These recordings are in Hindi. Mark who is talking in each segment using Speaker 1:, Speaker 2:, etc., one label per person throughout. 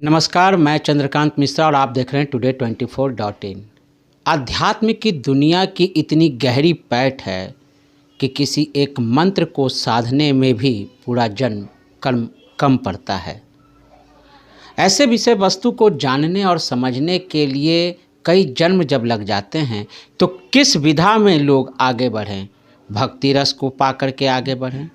Speaker 1: नमस्कार, मैं चंद्रकांत मिश्रा और आप देख रहे हैं टुडे 24.in। अध्यात्म की दुनिया की इतनी गहरी पैठ है कि किसी एक मंत्र को साधने में भी पूरा जन्म कर्म कम पड़ता है। ऐसे विषय वस्तु को जानने और समझने के लिए कई जन्म जब लग जाते हैं तो किस विधा में लोग आगे बढ़ें, भक्ति रस को पाकर के आगे बढ़ें,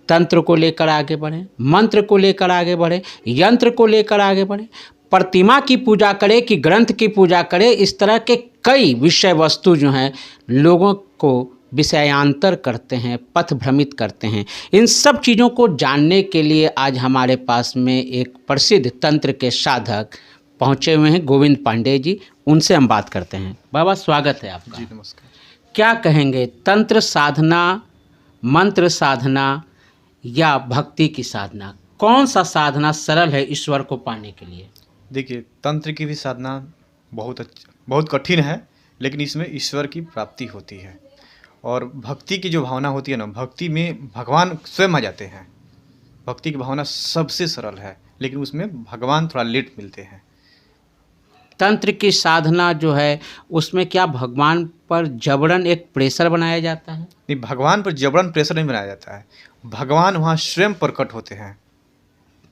Speaker 1: तंत्र को लेकर आगे बढ़ें, मंत्र को लेकर आगे बढ़ें, यंत्र को लेकर आगे बढ़ें, प्रतिमा की पूजा करें कि ग्रंथ की पूजा करें, इस तरह के कई विषय वस्तु जो हैं लोगों को विषयांतर करते हैं, पथ भ्रमित करते हैं। इन सब चीज़ों को जानने के लिए आज हमारे पास में एक प्रसिद्ध तंत्र के साधक पहुँचे हुए हैं, गोविंद पांडे जी। उनसे हम बात करते हैं। बाबा, स्वागत है आपका।
Speaker 2: जी नमस्कार।
Speaker 1: क्या कहेंगे, तंत्र साधना, मंत्र साधना या भक्ति की साधना, कौन सा साधना सरल है ईश्वर को पाने के लिए?
Speaker 2: देखिए, तंत्र की भी साधना बहुत कठिन है, लेकिन इसमें ईश्वर की प्राप्ति होती है। और भक्ति की जो भावना होती है ना, भक्ति में भगवान स्वयं आ जाते हैं। भक्ति की भावना सबसे सरल है, लेकिन उसमें भगवान थोड़ा लेट मिलते हैं।
Speaker 1: तंत्र की साधना जो है उसमें क्या भगवान पर जबरन एक प्रेशर बनाया जाता है?
Speaker 2: नहीं, भगवान पर जबरन प्रेशर नहीं बनाया जाता है। भगवान वहाँ स्वयं प्रकट होते हैं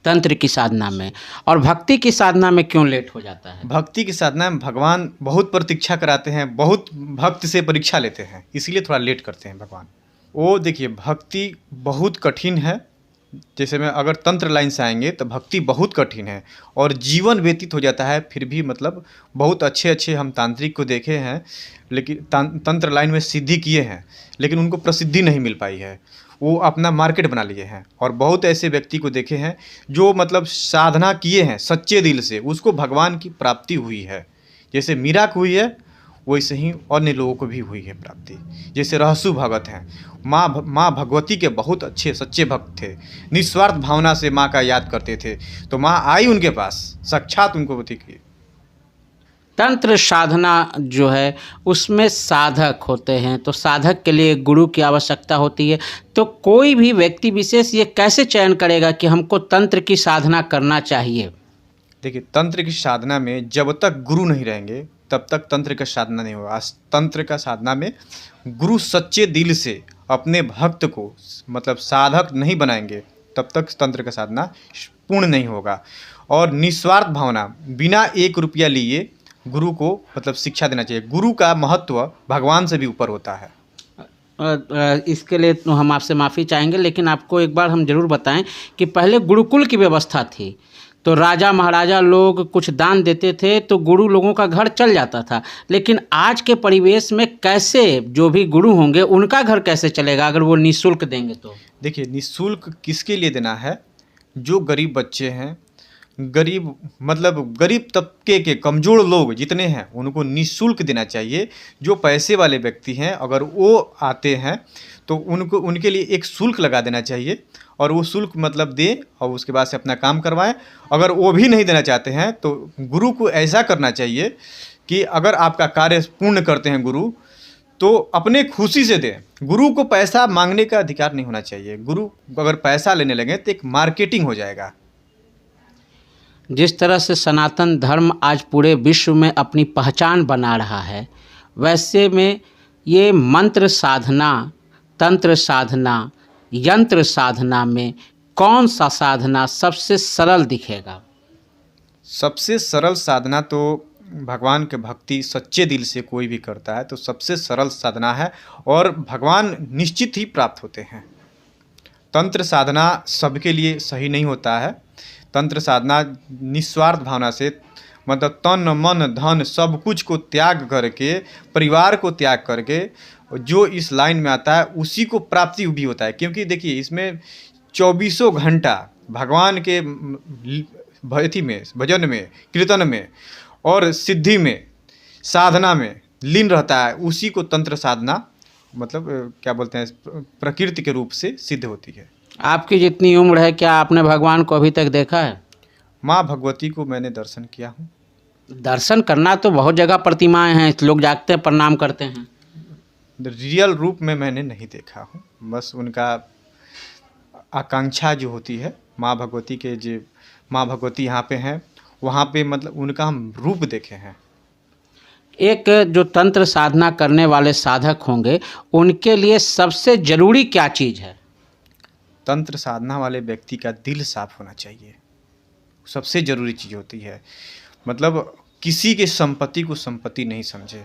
Speaker 1: तंत्र की साधना में। और भक्ति की साधना में क्यों लेट हो जाता है?
Speaker 2: भक्ति की साधना में भगवान बहुत प्रतीक्षा कराते हैं, बहुत भक्त से परीक्षा लेते हैं, इसीलिए थोड़ा लेट करते हैं भगवान। वो देखिए, भक्ति बहुत कठिन है। जैसे में अगर तंत्र लाइन से आएंगे तो भक्ति बहुत कठिन है और जीवन व्यतीत हो जाता है। फिर भी मतलब बहुत अच्छे हम तांत्रिक को देखे हैं, लेकिन तंत्र लाइन में सिद्धि किए हैं, लेकिन उनको प्रसिद्धि नहीं मिल पाई है। वो अपना मार्केट बना लिए हैं। और बहुत ऐसे व्यक्ति को देखे हैं जो मतलब साधना किए हैं सच्चे दिल से, उसको भगवान की प्राप्ति हुई है। जैसे मीरा को हुई है, वैसे ही अन्य लोगों को भी हुई है प्राप्ति। जैसे रहसु भगत हैं, माँ भगवती के बहुत अच्छे सच्चे भक्त थे, निस्वार्थ भावना से माँ का याद करते थे, तो माँ आई उनके पास, साक्षात उनको दिखी।
Speaker 1: तंत्र साधना जो है उसमें साधक होते हैं, तो साधक के लिए गुरु की आवश्यकता होती है। तो कोई भी व्यक्ति विशेष ये कैसे चयन करेगा कि हमको तंत्र की साधना करना चाहिए?
Speaker 2: देखिए, तंत्र की साधना में जब तक गुरु नहीं रहेंगे तब तक तंत्र का साधना नहीं होगा। तंत्र का साधना में गुरु सच्चे दिल से अपने भक्त को मतलब साधक नहीं बनाएंगे तब तक तंत्र का साधना पूर्ण नहीं होगा। और निस्वार्थ भावना, बिना 1 रुपया लिए गुरु को मतलब शिक्षा देना चाहिए। गुरु का महत्व भगवान से भी ऊपर होता है।
Speaker 1: इसके लिए तो हम आपसे माफ़ी चाहेंगे, लेकिन आपको एक बार हम जरूर बताएं कि पहले गुरुकुल की व्यवस्था थी, तो राजा महाराजा लोग कुछ दान देते थे तो गुरु लोगों का घर चल जाता था। लेकिन आज के परिवेश में कैसे जो भी गुरु होंगे उनका घर कैसे चलेगा अगर वो निःशुल्क देंगे? तो देखिए,
Speaker 2: निःशुल्क किसके लिए देना है? जो गरीब बच्चे हैं, गरीब तबके के कमज़ोर लोग जितने हैं उनको निःशुल्क देना चाहिए। जो पैसे वाले व्यक्ति हैं अगर वो आते हैं तो उनके लिए एक शुल्क लगा देना चाहिए, और वो शुल्क मतलब दें और उसके बाद से अपना काम करवाएं। अगर वो भी नहीं देना चाहते हैं तो गुरु को ऐसा करना चाहिए कि अगर आपका कार्य पूर्ण करते हैं गुरु, तो अपने खुशी से दें। गुरु को पैसा मांगने का अधिकार नहीं होना चाहिए। गुरु अगर पैसा लेने लगे तो एक मार्केटिंग हो जाएगा।
Speaker 1: जिस तरह से सनातन धर्म आज पूरे विश्व में अपनी पहचान बना रहा है, वैसे में ये मंत्र साधना, तंत्र साधना, यंत्र साधना में कौन सा साधना सबसे सरल दिखेगा?
Speaker 2: सबसे सरल साधना तो भगवान के भक्ति सच्चे दिल से कोई भी करता है तो सबसे सरल साधना है, और भगवान निश्चित ही प्राप्त होते हैं। तंत्र साधना सबके लिए सही नहीं होता है। तंत्र साधना निस्वार्थ भावना से मतलब तन मन धन सब कुछ को त्याग करके, परिवार को त्याग करके जो इस लाइन में आता है उसी को प्राप्ति भी होता है। क्योंकि देखिए, इसमें 24 घंटा भगवान के भक्ति में, भजन में, कीर्तन में और सिद्धि में, साधना में लीन रहता है। उसी को तंत्र साधना मतलब क्या बोलते हैं, प्रकृति के रूप से सिद्ध होती है।
Speaker 1: आपकी जितनी उम्र है, क्या आपने भगवान को अभी तक देखा है?
Speaker 2: माँ भगवती को मैंने दर्शन किया हूँ।
Speaker 1: दर्शन करना तो बहुत जगह प्रतिमाएं हैं, लोग जागते हैं, प्रणाम करते हैं।
Speaker 2: रियल रूप में मैंने नहीं देखा हूँ, बस उनका आकांक्षा जो होती है माँ भगवती के, जो माँ भगवती यहाँ पे हैं वहाँ पे मतलब उनका हम रूप देखे हैं।
Speaker 1: एक जो तंत्र साधना करने वाले साधक होंगे, उनके लिए सबसे ज़रूरी क्या चीज़ है?
Speaker 2: तंत्र साधना वाले व्यक्ति का दिल साफ होना चाहिए, सबसे ज़रूरी चीज़ होती है। मतलब किसी के संपत्ति को संपत्ति नहीं समझे,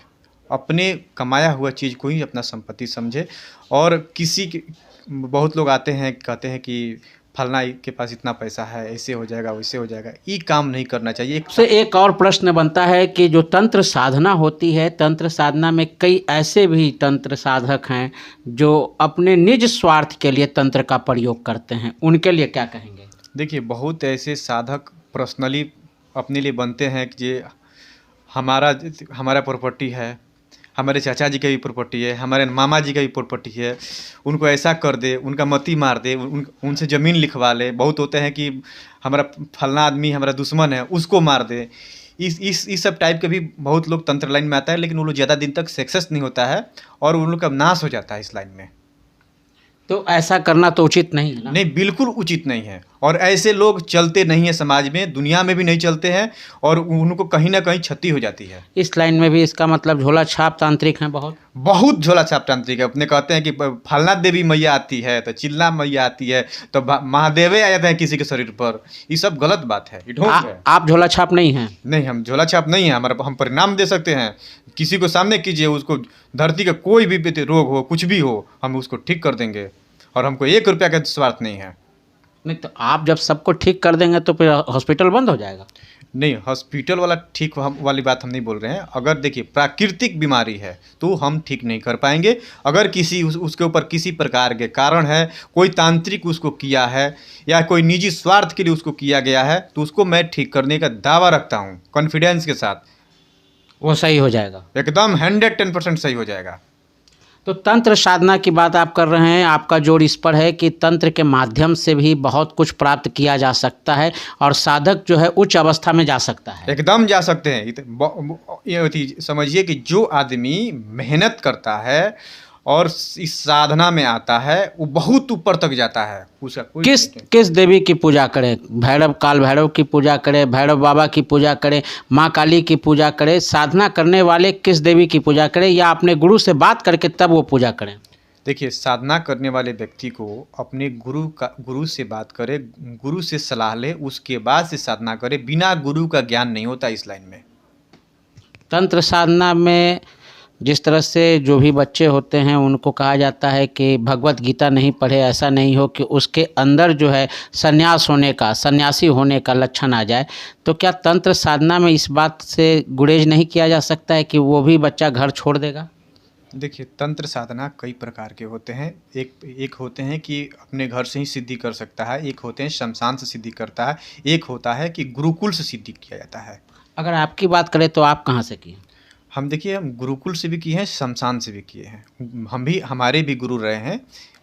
Speaker 2: अपने कमाया हुआ चीज़ को ही अपना संपत्ति समझे। और किसी के बहुत लोग आते हैं कहते हैं कि फलना के पास इतना पैसा है, ऐसे हो जाएगा वैसे हो जाएगा, ये काम नहीं करना चाहिए।
Speaker 1: से एक और प्रश्न बनता है कि जो तंत्र साधना होती है, तंत्र साधना में कई ऐसे भी तंत्र साधक हैं जो अपने निज स्वार्थ के लिए तंत्र का प्रयोग करते हैं, उनके लिए क्या कहेंगे?
Speaker 2: देखिए, बहुत ऐसे साधक पर्सनली अपने लिए बनते हैं कि ये हमारा प्रॉपर्टी है, हमारे चाचा जी का भी प्रॉपर्टी है, हमारे मामा जी का भी प्रॉपर्टी है, उनको ऐसा कर दे, उनका मती मार दे, उनसे ज़मीन लिखवा ले। बहुत होते हैं कि हमारा फलना आदमी हमारा दुश्मन है, उसको मार दे। इस सब टाइप के भी बहुत लोग तंत्र लाइन में आता है, लेकिन वो लोग ज़्यादा दिन तक सक्सेस नहीं होता है और उन लोग का नाश हो जाता है इस लाइन में।
Speaker 1: तो ऐसा करना तो उचित नहीं है ना?
Speaker 2: नहीं, बिल्कुल उचित नहीं है। और ऐसे लोग चलते नहीं हैं समाज में, दुनिया में भी नहीं चलते हैं और उनको कहीं ना कहीं क्षति हो जाती है।
Speaker 1: इस लाइन में भी इसका मतलब झोला छाप तांत्रिक हैं
Speaker 2: बहुत झोला छाप तांत्रिक है। अपने कहते हैं कि फलना देवी मैया आती है तो चिल्ला मैया आती है तो महादेवे आ जाते हैं किसी के शरीर पर। ये सब गलत बात है, ये ढोंग है।
Speaker 1: आप झोला छाप नहीं हैं?
Speaker 2: नहीं, हम झोला छाप नहीं है। हमारा हम परिणाम दे सकते हैं। किसी को सामने कीजिए, उसको धरती का कोई भी रोग हो, कुछ भी हो, हम उसको ठीक कर देंगे और हमको 1 रुपया का स्वार्थ नहीं है।
Speaker 1: नहीं तो आप जब सबको ठीक कर देंगे तो फिर हॉस्पिटल बंद हो जाएगा?
Speaker 2: नहीं, हॉस्पिटल वाला ठीक वाली बात हम नहीं बोल रहे हैं। अगर देखिए प्राकृतिक बीमारी है तो हम ठीक नहीं कर पाएंगे। अगर किसी उसके ऊपर किसी प्रकार के कारण है, कोई तांत्रिक उसको किया है या कोई निजी स्वार्थ के लिए उसको किया गया है, तो उसको मैं ठीक करने का दावा रखता हूँ कॉन्फिडेंस के साथ।
Speaker 1: वो सही हो जाएगा?
Speaker 2: एकदम 110% सही हो जाएगा।
Speaker 1: तो तंत्र साधना की बात आप कर रहे हैं, आपका जोर इस पर है कि तंत्र के माध्यम से भी बहुत कुछ प्राप्त किया जा सकता है और साधक जो है उच्च अवस्था में जा सकता है।
Speaker 2: एकदम जा सकते हैं। ये समझिए कि जो आदमी मेहनत करता है और इस साधना में आता है, वो बहुत ऊपर तक जाता है। उसका कोई
Speaker 1: किस देवी की पूजा करें? काल भैरव की पूजा करें, भैरव बाबा की पूजा करें, माँ काली की पूजा करें? साधना करने वाले किस देवी की पूजा करें या अपने गुरु से बात करके तब वो पूजा करें?
Speaker 2: देखिए, साधना करने वाले व्यक्ति को अपने गुरु से बात करे, गुरु से सलाह ले, उसके बाद से साधना करे। बिना गुरु का ज्ञान नहीं होता इस लाइन में।
Speaker 1: तंत्र साधना में जिस तरह से जो भी बच्चे होते हैं उनको कहा जाता है कि भगवत गीता नहीं पढ़े, ऐसा नहीं हो कि उसके अंदर जो है सन्यासी होने का लक्षण आ जाए। तो क्या तंत्र साधना में इस बात से गुरेज नहीं किया जा सकता है कि वो भी बच्चा घर छोड़ देगा?
Speaker 2: देखिए, तंत्र साधना कई प्रकार के होते हैं। एक होते हैं कि अपने घर से ही सिद्धि कर सकता है, एक होते हैं शमशान से सिद्धि करता है, एक होता है कि गुरुकुल से सिद्धि किया जाता है।
Speaker 1: अगर आपकी बात करें तो आप कहाँ से किए?
Speaker 2: हम देखिए, हम गुरुकुल से भी किए हैं, शमशान से भी किए हैं। हमारे भी गुरु रहे हैं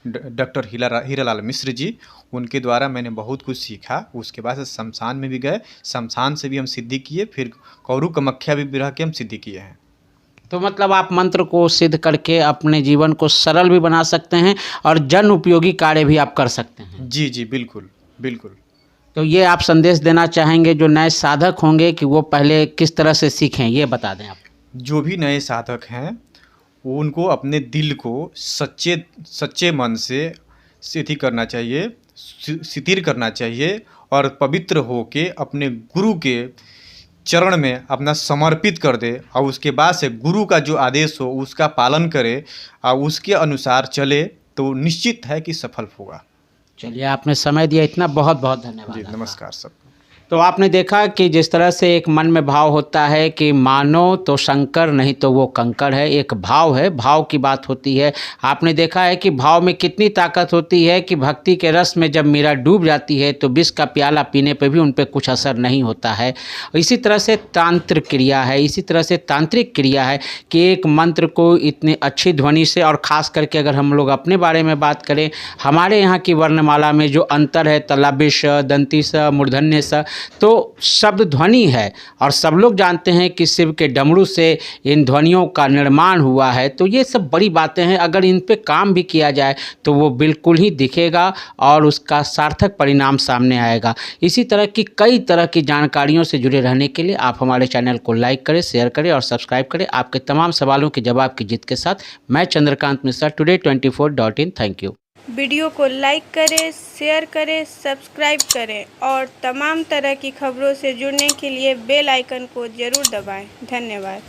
Speaker 2: डॉक्टर हीरालाल मिश्र जी। उनके द्वारा मैंने बहुत कुछ सीखा। उसके बाद से शमशान में भी गए, शमशान से भी हम सिद्धि किए, फिर कौरू कामाख्या भी रह के हम सिद्धि किए हैं।
Speaker 1: तो मतलब आप मंत्र को सिद्ध करके अपने जीवन को सरल भी बना सकते हैं और जन उपयोगी कार्य भी आप कर सकते हैं।
Speaker 2: जी जी, बिल्कुल बिल्कुल।
Speaker 1: तो ये आप संदेश देना चाहेंगे जो नए साधक होंगे कि वो पहले किस तरह से सीखें, ये बता दें आप।
Speaker 2: जो भी नए साधक हैं वो उनको अपने दिल को सच्चे मन से सिद्धि करना चाहिए, शिथिल करना चाहिए और पवित्र होके अपने गुरु के चरण में अपना समर्पित कर दे और उसके बाद से गुरु का जो आदेश हो उसका पालन करे और उसके अनुसार चले तो निश्चित है कि सफल होगा।
Speaker 1: चलिए, आपने समय दिया, इतना बहुत बहुत धन्यवाद।
Speaker 2: जी, नमस्कार सबको।
Speaker 1: तो आपने देखा कि जिस तरह से एक मन में भाव होता है कि मानो तो शंकर नहीं तो वो कंकर है, एक भाव है, भाव की बात होती है। आपने देखा है कि भाव में कितनी ताकत होती है कि भक्ति के रस में जब मीरा डूब जाती है तो विष का प्याला पीने पे भी उन पे कुछ असर नहीं होता है। इसी तरह से तांत्रिक क्रिया है कि एक मंत्र को इतनी अच्छी ध्वनि से, और ख़ास करके अगर हम लोग अपने बारे में बात करें, हमारे यहाँ की वर्णमाला में जो अंतर है तलाबिश, दंती स, मूर्धन्य स, तो शब्द ध्वनि है और सब लोग जानते हैं कि शिव के डमरू से इन ध्वनियों का निर्माण हुआ है। तो ये सब बड़ी बातें हैं, अगर इन पे काम भी किया जाए तो वो बिल्कुल ही दिखेगा और उसका सार्थक परिणाम सामने आएगा। इसी तरह की कई तरह की जानकारियों से जुड़े रहने के लिए आप हमारे चैनल को लाइक करें, शेयर करें और सब्सक्राइब करें। आपके तमाम सवालों के जवाब की जिद के साथ मैं Chandrakant Mishra, today24.in। Thank you.
Speaker 3: Video को लाइक करें, शेयर करें, सब्सक्राइब करें और तमाम तरह की खबरों से जुड़ने के लिए बेल आइकन को ज़रूर दबाएं। धन्यवाद।